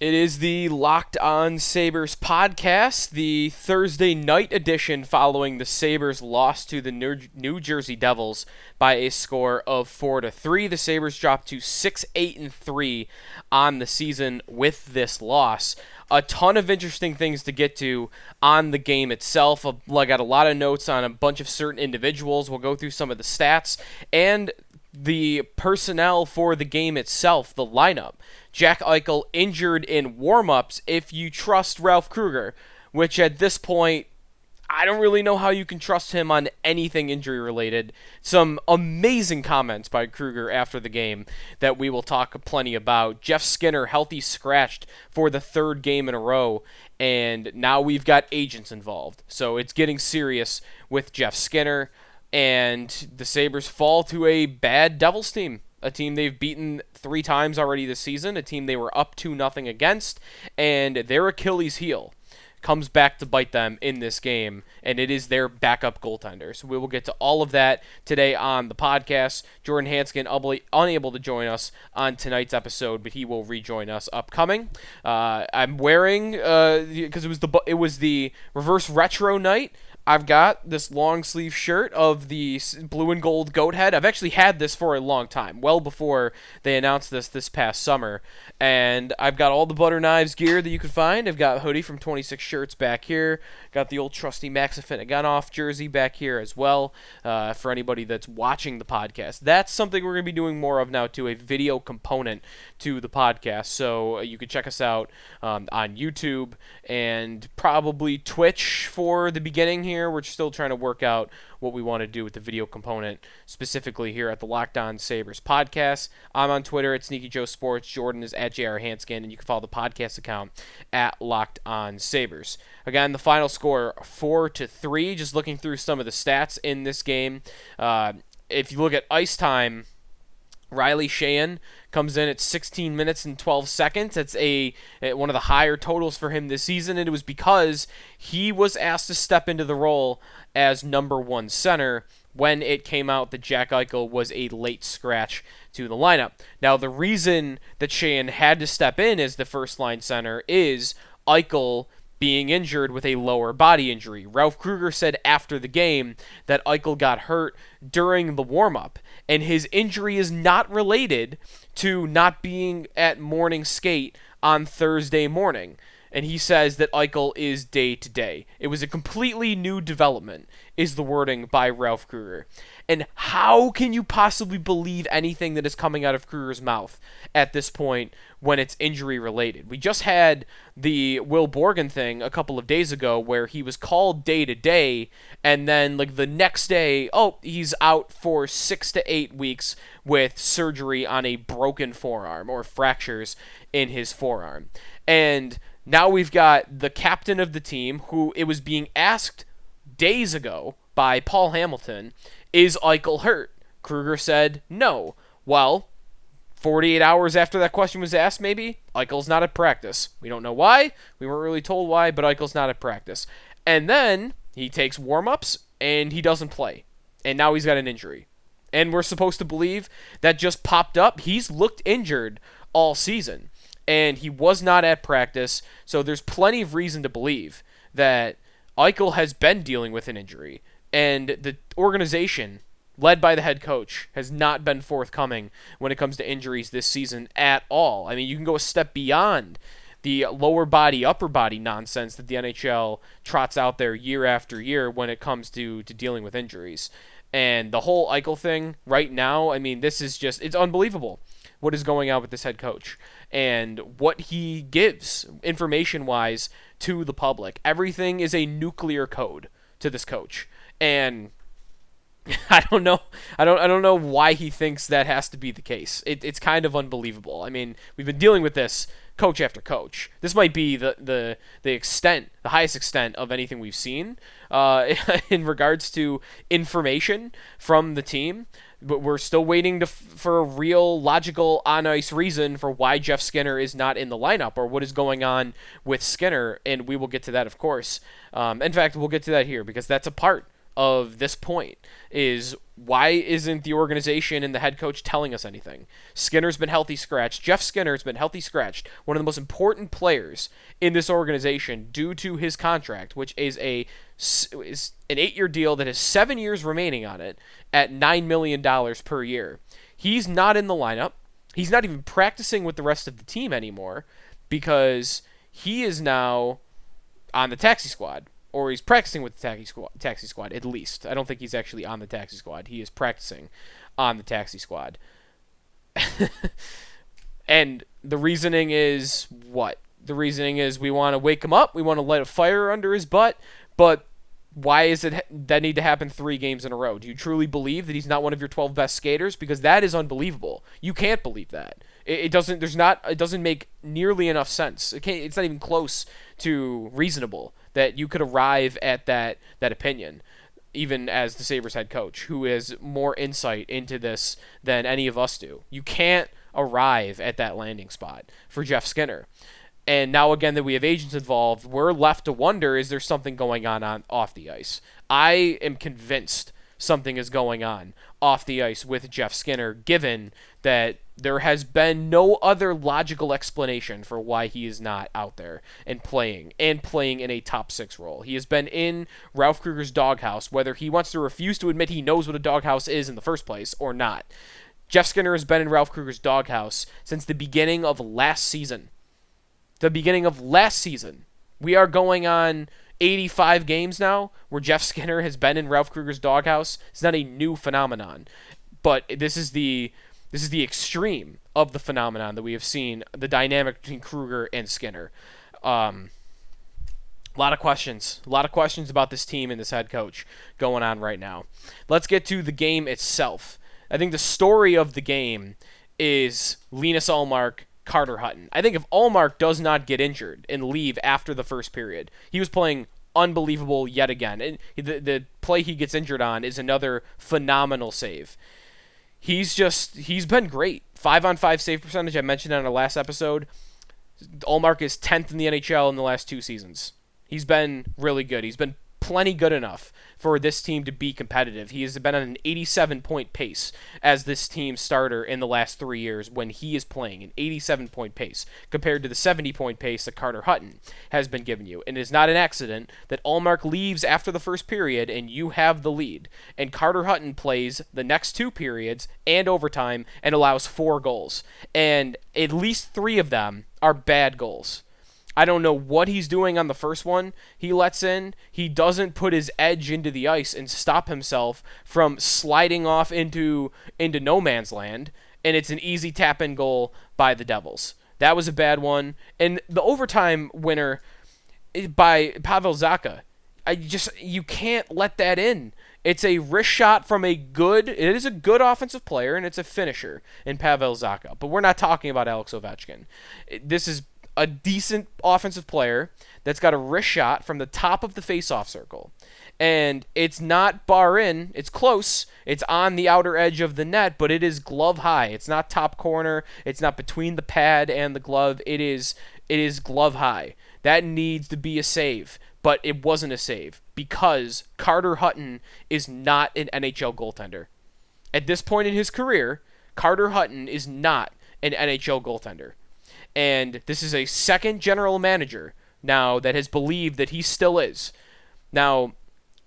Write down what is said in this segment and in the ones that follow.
It is the Locked On Sabres podcast, the Thursday night edition following the Sabres' loss to the New Jersey Devils by a score of 4-3. The Sabres dropped to 6-8-3 on the season with this loss. A ton of interesting things to get to on the game itself. I got a lot of notes on a bunch of certain individuals. We'll go through some of the stats and the personnel for the game itself, the lineup. Jack Eichel injured in warmups if you trust Ralph Kruger, which at this point, I don't really know how you can trust him on anything injury related. Some amazing comments by Krueger after the game that we will talk plenty about. Jeff Skinner healthy scratched for the third game in a row, and now we've got agents involved. So it's getting serious with Jeff Skinner, and the Sabres fall to a bad Devils team. A team they've beaten 3 times already this season, a team they were up 2-0 against, and their Achilles heel comes back to bite them in this game, and it is their backup goaltender. So we will get to all of that today on the podcast. Jordan Hanskin unable to join us on tonight's episode, but he will rejoin us upcoming. I'm wearing because it was the reverse retro night. I've got this long sleeve shirt of the blue and gold goat head. I've actually had this for a long time, well before they announced this past summer. And I've got all the butter knives gear that you could find. I've got hoodie from 26 Shirts back here. Got the old trusty Max Affinity jersey back here as well, for anybody that's watching the podcast. That's something we're going to be doing more of now too, a video component to the podcast. So you can check us out on YouTube and probably Twitch for the beginning here. We're still trying to work out what we want to do with the video component, specifically here at the Locked On Sabres podcast. I'm on Twitter at Sneaky Joe Sports. Jordan is at JR Hanskin, and you can follow the podcast account at Locked On Sabres. Again, the final score 4-3. Just looking through some of the stats in this game. If you look at ice time, Riley Sheahan comes in at 16 minutes and 12 seconds. That's one of the higher totals for him this season, and it was because he was asked to step into the role as number 1 center when it came out that Jack Eichel was a late scratch to the lineup. Now, the reason that Sheahan had to step in as the first-line center is Eichel being injured with a lower body injury. Ralph Kruger said after the game that Eichel got hurt during the warm-up, and his injury is not related to not being at morning skate on Thursday morning. And he says that Eichel is day-to-day. It was a completely new development, is the wording by Ralph Kruger. And how can you possibly believe anything that is coming out of Kruger's mouth at this point when it's injury-related? We just had the Will Borgen thing a couple of days ago where he was called day-to-day, and then the next day, he's out for 6 to 8 weeks with surgery on a broken forearm or fractures in his forearm. And now we've got the captain of the team, who it was being asked days ago by Paul Hamilton, is Eichel hurt? Kruger said no. Well, 48 hours after that question was asked, maybe, Eichel's not at practice. We don't know why. We weren't really told why, but Eichel's not at practice. And then he takes warm-ups, and he doesn't play. And now he's got an injury. And we're supposed to believe that just popped up. He's looked injured all season, and he was not at practice, so there's plenty of reason to believe that Eichel has been dealing with an injury, and the organization, led by the head coach, has not been forthcoming when it comes to injuries this season at all. I mean, you can go a step beyond the lower body, upper body nonsense that the NHL trots out there year after year when it comes to dealing with injuries. And the whole Eichel thing right now, I mean, this is just, it's unbelievable what is going on with this head coach and what he gives information-wise to the public. Everything is a nuclear code to this coach. And I don't know why he thinks that has to be the case. It's kind of unbelievable. I mean, we've been dealing with this coach after coach. This might be the highest extent of anything we've seen in regards to information from the team. But we're still waiting for a real logical on-ice reason for why Jeff Skinner is not in the lineup or what is going on with Skinner, and we will get to that, of course. In fact, we'll get to that here because that's a part of this point is why isn't the organization and the head coach telling us anything? Skinner's been healthy scratched. Jeff Skinner's been healthy scratched. One of the most important players in this organization due to his contract, which is an 8-year deal that has 7 years remaining on it at $9 million per year. He's not in the lineup. He's not even practicing with the rest of the team anymore because he is now on the taxi squad. Or he's practicing with the taxi squad, at least. I don't think he's actually on the taxi squad. He is practicing on the taxi squad. And the reasoning is what? The reasoning is we want to wake him up. We want to light a fire under his butt. But why is it that need to happen 3 games in a row? Do you truly believe that he's not one of your 12 best skaters? Because that is unbelievable. You can't believe that. It doesn't make nearly enough sense. It's not even close to reasonable that you could arrive at that opinion, even as the Sabres head coach, who has more insight into this than any of us do. You can't arrive at that landing spot for Jeff Skinner. And now again that we have agents involved, we're left to wonder, is there something going on off the ice? I am convinced something is going on off the ice with Jeff Skinner, given that there has been no other logical explanation for why he is not out there and playing in a top 6 role. He has been in Ralph Kruger's doghouse, whether he wants to refuse to admit he knows what a doghouse is in the first place or not. Jeff Skinner has been in Ralph Kruger's doghouse since the beginning of last season. We are going on 85 games now where Jeff Skinner has been in Ralph Kruger's doghouse. It's not a new phenomenon, but this is the extreme of the phenomenon that we have seen, the dynamic between Krueger and Skinner. A lot of questions about this team and this head coach going on right now. Let's get to the game itself. I think the story of the game is Linus Ullmark, Carter Hutton. I think if Ullmark does not get injured and leave after the first period, he was playing unbelievable yet again. And the play he gets injured on is another phenomenal save. He's been great. 5-on-5 save percentage, I mentioned on our last episode. Ullmark is 10th in the NHL in the last 2 seasons. He's been really good. He's been plenty good enough for this team to be competitive. He has been on an 87-point pace as this team starter in the last 3 years when he is playing, an 87-point pace compared to the 70-point pace that Carter Hutton has been giving you. And it is not an accident that Ullmark leaves after the first period and you have the lead. And Carter Hutton plays the next 2 periods and overtime and allows 4 goals. And at least 3 of them are bad goals. I don't know what he's doing on the first one he lets in. He doesn't put his edge into the ice and stop himself from sliding off into no man's land, and it's an easy tap-in goal by the Devils. That was a bad one. And the overtime winner by Pavel Zacha, you can't let that in. It's a wrist shot from it is a good offensive player, and it's a finisher in Pavel Zacha. But we're not talking about Alex Ovechkin. This is a decent offensive player that's got a wrist shot from the top of the face-off circle. And it's not bar in. It's close. It's on the outer edge of the net, but it is glove high. It's not top corner. It's not between the pad and the glove. It is glove high. That needs to be a save, but it wasn't a save because Carter Hutton is not an NHL goaltender. At this point in his career, Carter Hutton is not an NHL goaltender. And this is a second general manager now that has believed that he still is. Now,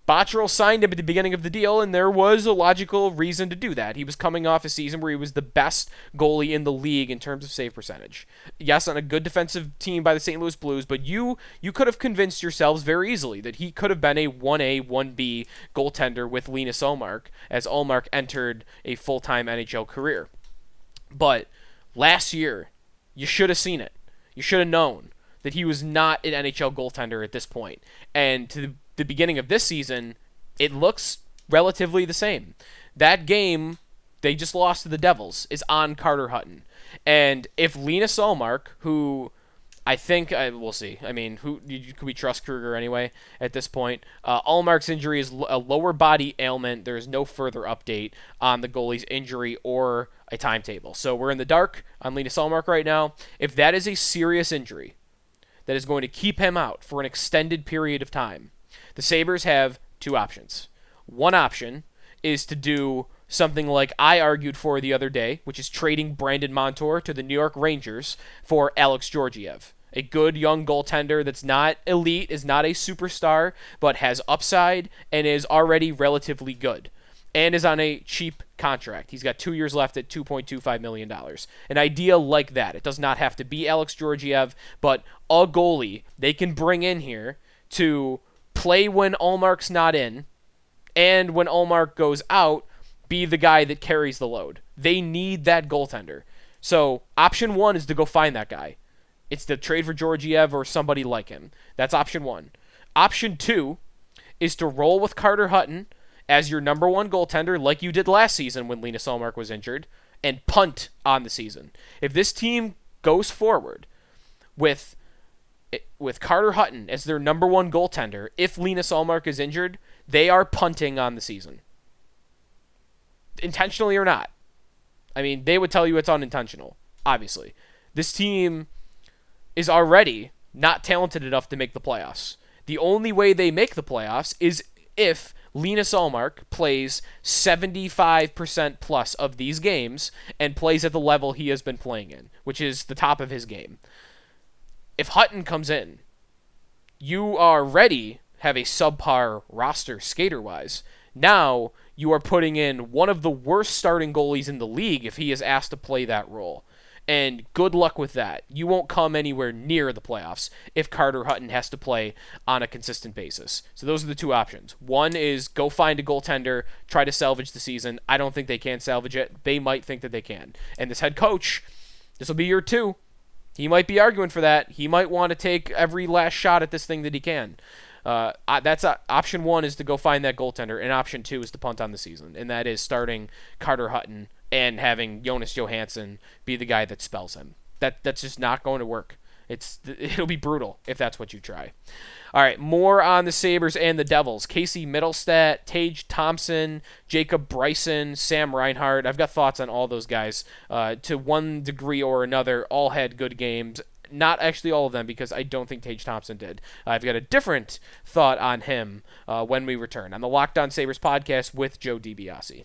Botterill signed him at the beginning of the deal, and there was a logical reason to do that. He was coming off a season where he was the best goalie in the league in terms of save percentage. Yes, on a good defensive team by the St. Louis Blues, but you could have convinced yourselves very easily that he could have been a 1A, 1B goaltender with Linus Ullmark as Ullmark entered a full-time NHL career. But last year, you should have seen it. You should have known that he was not an NHL goaltender at this point. And to the beginning of this season, it looks relatively the same. That game they just lost to the Devils is on Carter Hutton. And if Linus Ullmark, who I think, we'll see. I mean, could we trust Krueger anyway at this point? Ullmark's injury is a lower body ailment. There is no further update on the goalie's injury or a timetable. So we're in the dark on Linus Ullmark right now. If that is a serious injury that is going to keep him out for an extended period of time, the Sabres have 2 options. One option is to do something like I argued for the other day, which is trading Brandon Montour to the New York Rangers for Alex Georgiev. A good young goaltender that's not elite, is not a superstar, but has upside and is already relatively good. And is on a cheap contract. He's got 2 years left at $2.25 million. An idea like that. It does not have to be Alex Georgiev, but a goalie they can bring in here to play when Ullmark's not in, and when Ullmark goes out, be the guy that carries the load. They need that goaltender. So option one is to go find that guy. It's to trade for Georgiev or somebody like him. That's option one. Option two is to roll with Carter Hutton as your number one goaltender like you did last season when Linus Ullmark was injured, and punt on the season. If this team goes forward with Carter Hutton as their number one goaltender, if Linus Ullmark is injured, they are punting on the season. Intentionally or not. I mean, they would tell you it's unintentional, obviously. This team is already not talented enough to make the playoffs. The only way they make the playoffs is if Linus Ullmark plays 75% plus of these games and plays at the level he has been playing in, which is the top of his game. If Hutton comes in, you already have a subpar roster skater-wise. Now you are putting in one of the worst starting goalies in the league if he is asked to play that role. And good luck with that. You won't come anywhere near the playoffs if Carter Hutton has to play on a consistent basis. So those are the two options. One is go find a goaltender, try to salvage the season. I don't think they can salvage it. They might think that they can. And this head coach, this will be year two. He might be arguing for that. He might want to take every last shot at this thing that he can. That's option one is to go find that goaltender, and option two is to punt on the season, and that is starting Carter Hutton and having Jonas Johansson be the guy that spells him. That's just not going to work. It'll be brutal if that's what you try. All right, more on the Sabres and the Devils. Casey Mittelstadt, Tage Thompson, Jacob Bryson, Sam Reinhart. I've got thoughts on all those guys. To one degree or another, all had good games. Not actually all of them, because I don't think Tage Thompson did. I've got a different thought on him when we return on the Locked On Sabres podcast with Joe DiBiase.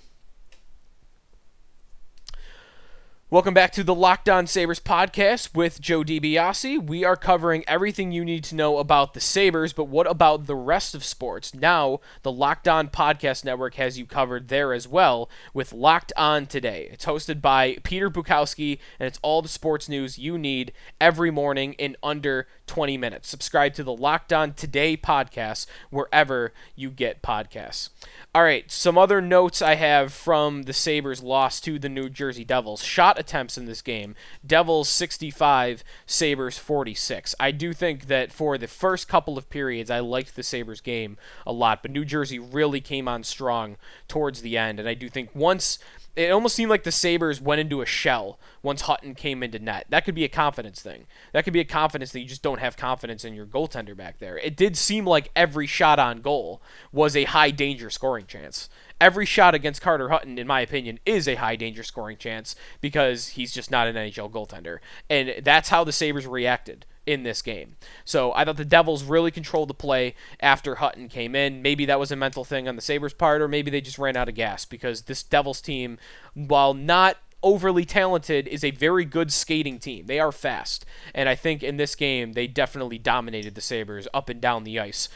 Welcome back to the Locked On Sabres podcast with Joe DiBiase. We are covering everything you need to know about the Sabres, but what about the rest of sports? Now, the Locked On Podcast Network has you covered there as well with Locked On Today. It's hosted by Peter Bukowski, and it's all the sports news you need every morning in under 20 minutes. Subscribe to the Locked On Today podcast wherever you get podcasts. All right, some other notes I have from the Sabres' loss to the New Jersey Devils. Shot attempts in this game. Devils 65, Sabres 46. I do think that for the first couple of periods, I liked the Sabres game a lot, but New Jersey really came on strong towards the end, and I do think once... It almost seemed like the Sabres went into a shell once Hutton came into net. That could be a confidence thing. That could be a confidence that you just don't have confidence in your goaltender back there. It did seem like every shot on goal was a high-danger scoring chance. Every shot against Carter Hutton, in my opinion, is a high-danger scoring chance because he's just not an NHL goaltender. And that's how the Sabres reacted in this game. So I thought the Devils really controlled the play after Hutton came in. Maybe that was a mental thing on the Sabres' part, or maybe they just ran out of gas, because this Devils team, while not overly talented, is a very good skating team. They are fast, and I think in this game they definitely dominated the Sabres up and down the ice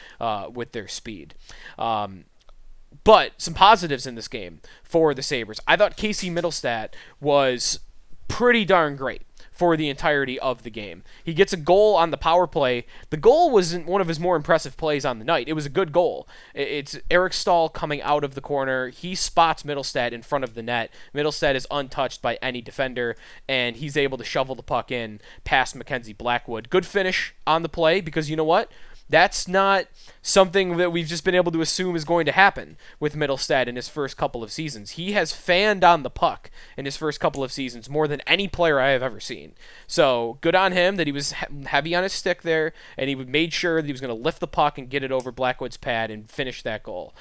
with their speed. But some positives in this game for the Sabres. I thought Casey Mittelstadt was pretty darn great for the entirety of the game. He gets a goal on the power play. The goal wasn't one of his more impressive plays on the night. It was a good goal. It's Eric Stahl coming out of the corner. He spots Mittelstadt in front of the net. Mittelstadt is untouched by any defender, and he's able to shovel the puck in past Mackenzie Blackwood. Good finish on the play, because you know what? That's not something that we've just been able to assume is going to happen with Mittelstadt in his first couple of seasons. He has fanned on the puck in his first couple of seasons more than any player I have ever seen. So good on him that he was heavy on his stick there, and he made sure that he was going to lift the puck and get it over Blackwood's pad and finish that goal.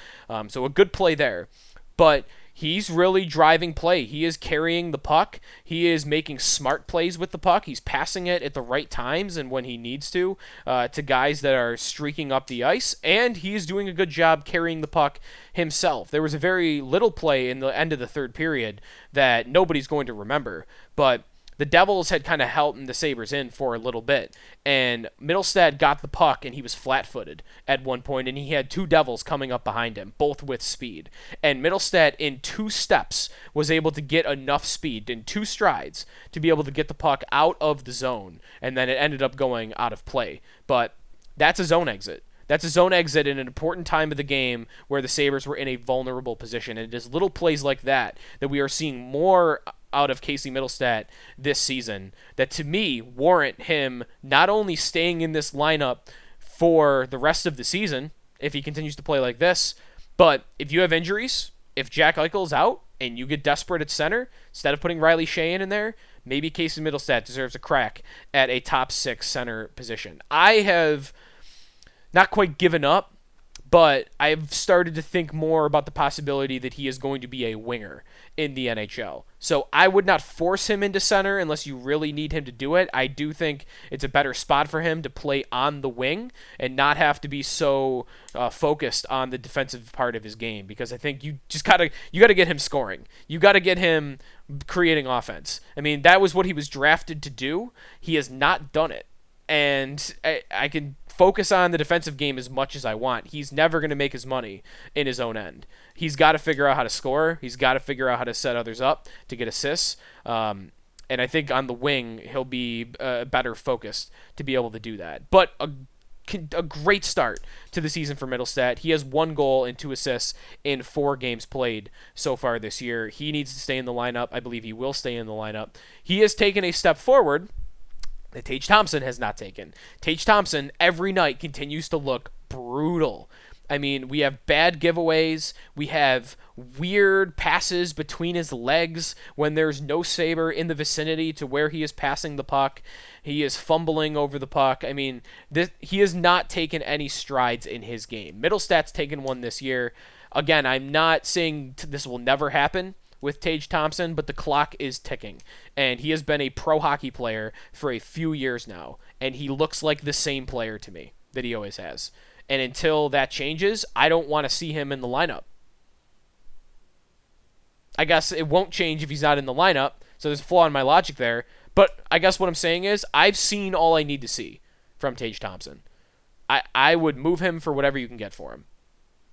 So a good play there. But he's really driving play. He is carrying the puck. He is making smart plays with the puck. He's passing it at the right times and when he needs to guys that are streaking up the ice, and he is doing a good job carrying the puck himself. There was a very little play in the end of the third period that nobody's going to remember, but the Devils had kind of held the Sabres in for a little bit, and Mittelstadt got the puck, and he was flat-footed at one point, and he had two Devils coming up behind him, both with speed. And Mittelstadt, in 2 steps, was able to get enough speed, in 2 strides, to be able to get the puck out of the zone, and then it ended up going out of play. But that's a zone exit. That's a zone exit in an important time of the game where the Sabres were in a vulnerable position. And it is little plays like that that we are seeing more out of Casey Mittelstadt this season that, to me, warrant him not only staying in this lineup for the rest of the season, if he continues to play like this, but if you have injuries, if Jack Eichel's out and you get desperate at center, instead of putting Riley Sheahan in there, maybe Casey Mittelstadt deserves a crack at a top 6 center position. I have not quite given up, but I've started to think more about the possibility that he is going to be a winger in the NHL. So I would not force him into center unless you really need him to do it. I do think it's a better spot for him to play on the wing and not have to be so focused on the defensive part of his game, because I think you gotta get him scoring. You got to get him creating offense. I mean, that was what he was drafted to do. He has not done it. And I can focus on the defensive game as much as I want. He's never going to make his money in his own end. He's got to figure out how to score. He's got to figure out how to set others up to get assists. And I think on the wing, he'll be better focused to be able to do that. But a great start to the season for Mittelstadt. He has 1 goal and 2 assists in 4 games played so far this year. He needs to stay in the lineup. I believe he will stay in the lineup. He has taken a step forward that Tage Thompson has not taken. Tage Thompson every night continues to look brutal. I mean, we have bad giveaways. We have weird passes between his legs when there's no Sabre in the vicinity to where he is passing the puck. He is fumbling over the puck. I mean, he has not taken any strides in his game. Mittelstadt's taken one this year. Again, I'm not saying this will never happen with Tage Thompson, but the clock is ticking, and he has been a pro hockey player for a few years now, and he looks like the same player to me that he always has. And until that changes, I don't want to see him in the lineup. I guess it won't change if he's not in the lineup, so there's a flaw in my logic there, but I guess what I'm saying is I've seen all I need to see from Tage Thompson. I would move him for whatever you can get for him.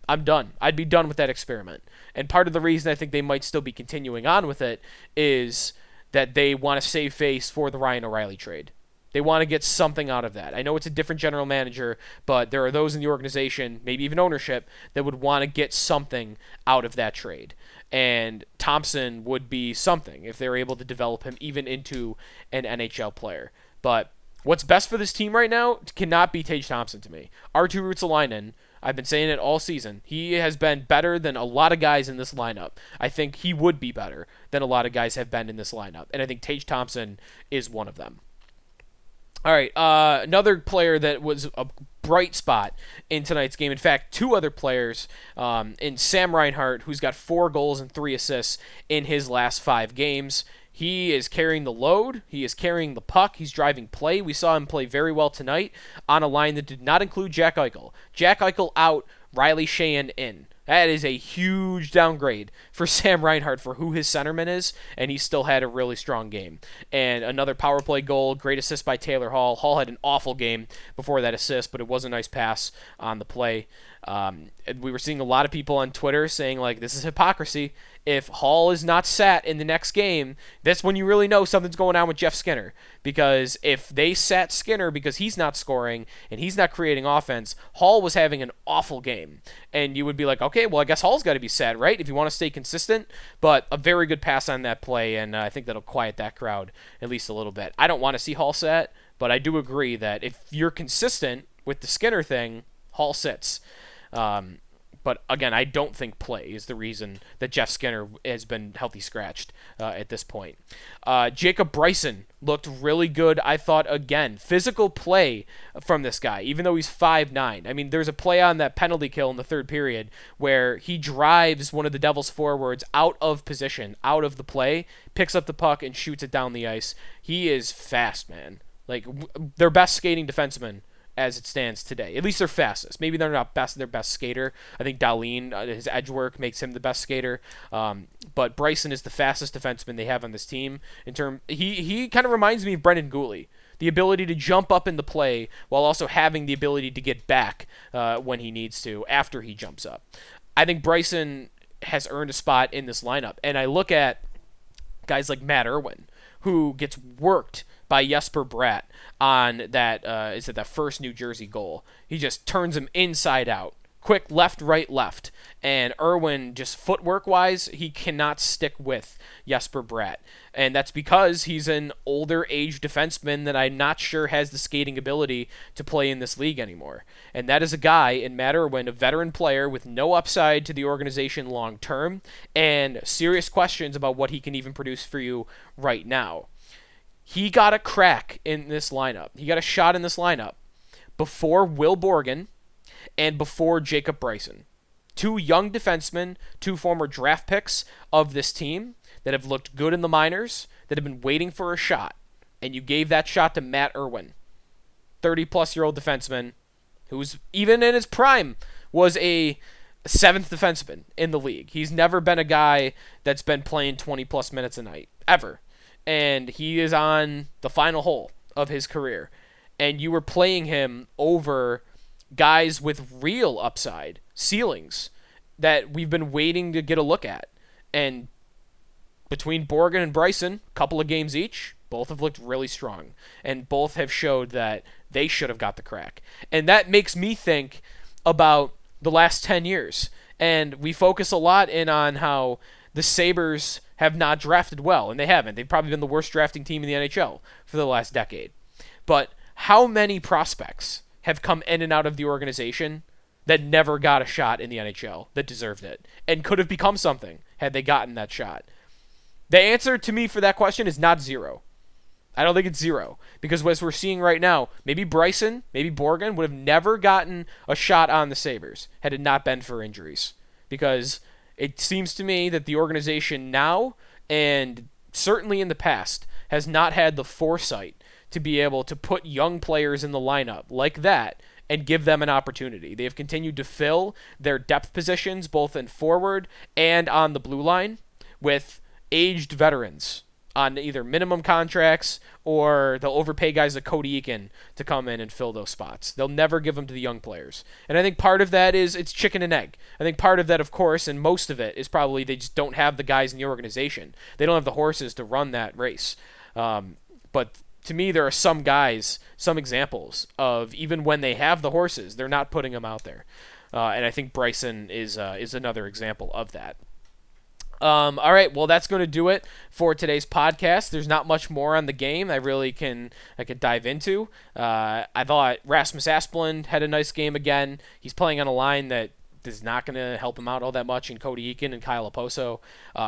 I'm done. I'd be done with that experiment. And part of the reason I think they might still be continuing on with it is that they want to save face for the Ryan O'Reilly trade. They want to get something out of that. I know it's a different general manager, but there are those in the organization, maybe even ownership, that would want to get something out of that trade. And Thompson would be something if they're able to develop him even into an NHL player. But what's best for this team right now cannot be Tage Thompson to me. Arttu Ruotsalainen, I've been saying it all season. He has been better than a lot of guys in this lineup. I think he would be better than a lot of guys have been in this lineup. And I think Tage Thompson is one of them. All right, another player that was a bright spot in tonight's game. In fact, 2 other players in Sam Reinhart, who's got 4 goals and 3 assists in his last 5 games. He is carrying the load. He is carrying the puck. He's driving play. We saw him play very well tonight on a line that did not include Jack Eichel. Jack Eichel out, Riley Sheahan in. That is a huge downgrade for Sam Reinhart for who his centerman is, and he still had a really strong game. And another power play goal, great assist by Taylor Hall. Hall had an awful game before that assist, but it was a nice pass on the play. We were seeing a lot of people on Twitter saying, like, this is hypocrisy. If Hall is not sat in the next game, that's when you really know something's going on with Jeff Skinner. Because if they sat Skinner because he's not scoring and he's not creating offense, Hall was having an awful game. And you would be like, okay, well, I guess Hall's got to be sat, right, if you want to stay consistent? But a very good pass on that play, and I think that'll quiet that crowd at least a little bit. I don't want to see Hall sat, but I do agree that if you're consistent with the Skinner thing, Hall sits. But again, I don't think play is the reason that Jeff Skinner has been healthy scratched at this point. Jacob Bryson looked really good, I thought, again. Physical play from this guy, even though he's 5'9". I mean, there's a play on that penalty kill in the third period where he drives one of the Devils forwards out of position, out of the play, picks up the puck, and shoots it down the ice. He is fast, man. Like, their best skating defenseman as it stands today. At least they're fastest. Maybe they're not their best skater. I think Dahlin, his edge work makes him the best skater. But Bryson is the fastest defenseman they have on this team. He kind of reminds me of Brendan Gooley. The ability to jump up in the play while also having the ability to get back when he needs to after he jumps up. I think Bryson has earned a spot in this lineup. And I look at guys like Matt Irwin, who gets worked by Jesper Bratt on that first New Jersey goal. He just turns him inside out. Quick left, right, left. And Irwin, just footwork-wise, he cannot stick with Jesper Bratt. And that's because he's an older age defenseman that I'm not sure has the skating ability to play in this league anymore. And that is a guy in Matt Irwin, a veteran player with no upside to the organization long term, and serious questions about what he can even produce for you right now. He got a crack in this lineup. He got a shot in this lineup before Will Borgen and before Jacob Bryson. Two young defensemen, two former draft picks of this team that have looked good in the minors, that have been waiting for a shot. And you gave that shot to Matt Irwin, 30-plus-year-old defenseman, who's, even in his prime, was a seventh defenseman in the league. He's never been a guy that's been playing 20-plus minutes a night, ever. And he is on the final hole of his career. And you were playing him over guys with real upside, ceilings, that we've been waiting to get a look at. And between Borgen and Bryson, a couple of games each, both have looked really strong. And both have showed that they should have got the crack. And that makes me think about the last 10 years. And we focus a lot in on how the Sabres have not drafted well, and they haven't. They've probably been the worst drafting team in the NHL for the last decade. But how many prospects have come in and out of the organization that never got a shot in the NHL that deserved it and could have become something had they gotten that shot? The answer to me for that question is not zero. I don't think it's zero, because as we're seeing right now, maybe Bryson, maybe Borgen would have never gotten a shot on the Sabres had it not been for injuries, because it seems to me that the organization now, and certainly in the past, has not had the foresight to be able to put young players in the lineup like that and give them an opportunity. They have continued to fill their depth positions, both in forward and on the blue line, with aged veterans on either minimum contracts, or they'll overpay guys like Cody Eakin to come in and fill those spots. They'll never give them to the young players. And I think part of that is it's chicken and egg. I think part of that, of course, and most of it, is probably they just don't have the guys in the organization. They don't have the horses to run that race. But to me, there are some guys, some examples of even when they have the horses, they're not putting them out there. And I think Bryson is another example of that. All right, well, that's going to do it for today's podcast. There's not much more on the game I could dive into. I thought Rasmus Asplund had a nice game again. He's playing on a line that is not going to help him out all that much in Cody Eakin and Kyle Oposo.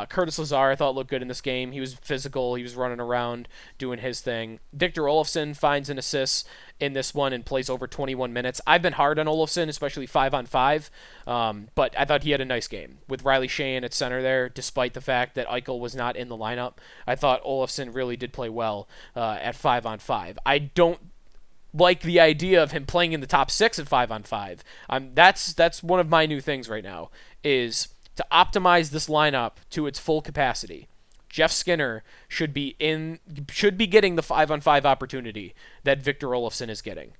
Curtis Lazar, I thought, looked good in this game. He was physical. He was running around doing his thing. Victor Olofsson finds an assist in this one and plays over 21 minutes. I've been hard on Olofsson, especially 5-on-5, but I thought he had a nice game with Riley Sheahan at center there, despite the fact that Eichel was not in the lineup. I thought Olofsson really did play well at 5-on-5. I don't like the idea of him playing in the top 6 at 5-on-5. That's one of my new things right now, is to optimize this lineup to its full capacity. Jeff Skinner should be getting the 5-on-5 opportunity that Victor Olofsson is getting.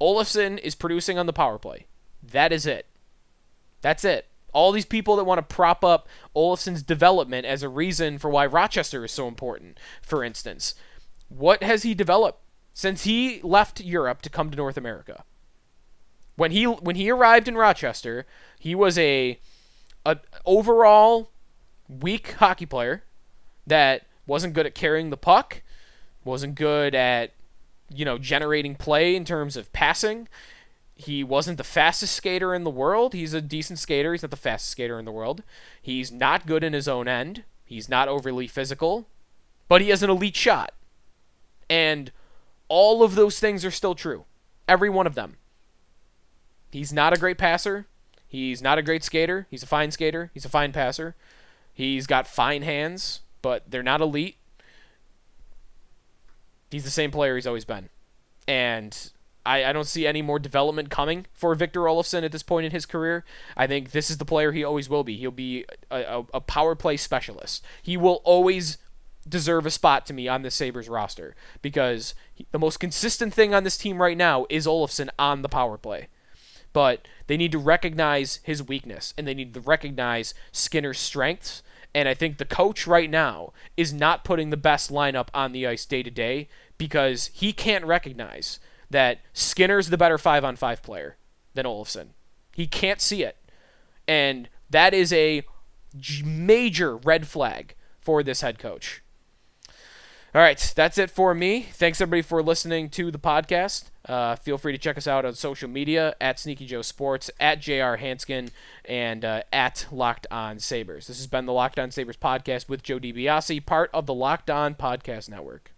Olofsson is producing on the power play. That is it. That's it. All these people that want to prop up Olofsson's development as a reason for why Rochester is so important, for instance. What has he developed since he left Europe to come to North America? When he arrived in Rochester, he was a overall weak hockey player that wasn't good at carrying the puck, wasn't good at generating play in terms of passing. He wasn't the fastest skater in the world. He's a decent skater. He's not the fastest skater in the world. He's not good in his own end. He's not overly physical. But he has an elite shot. And all of those things are still true. Every one of them. He's not a great passer. He's not a great skater. He's a fine skater. He's a fine passer. He's got fine hands, but they're not elite. He's the same player he's always been. And I don't see any more development coming for Victor Olofsson at this point in his career. I think this is the player he always will be. He'll be a power play specialist. He will always deserve a spot to me on the Sabres roster because the most consistent thing on this team right now is Olofsson on the power play. But they need to recognize his weakness, and they need to recognize Skinner's strengths. And I think the coach right now is not putting the best lineup on the ice day to day because he can't recognize that Skinner's the better 5-on-5 player than Olofsson. He can't see it. And that is a major red flag for this head coach. All right, that's it for me. Thanks, everybody, for listening to the podcast. Feel free to check us out on social media, at Sneaky Joe Sports, at JR Hanskin, and at Locked On Sabres. This has been the Locked On Sabres podcast with Joe DiBiase, part of the Locked On Podcast Network.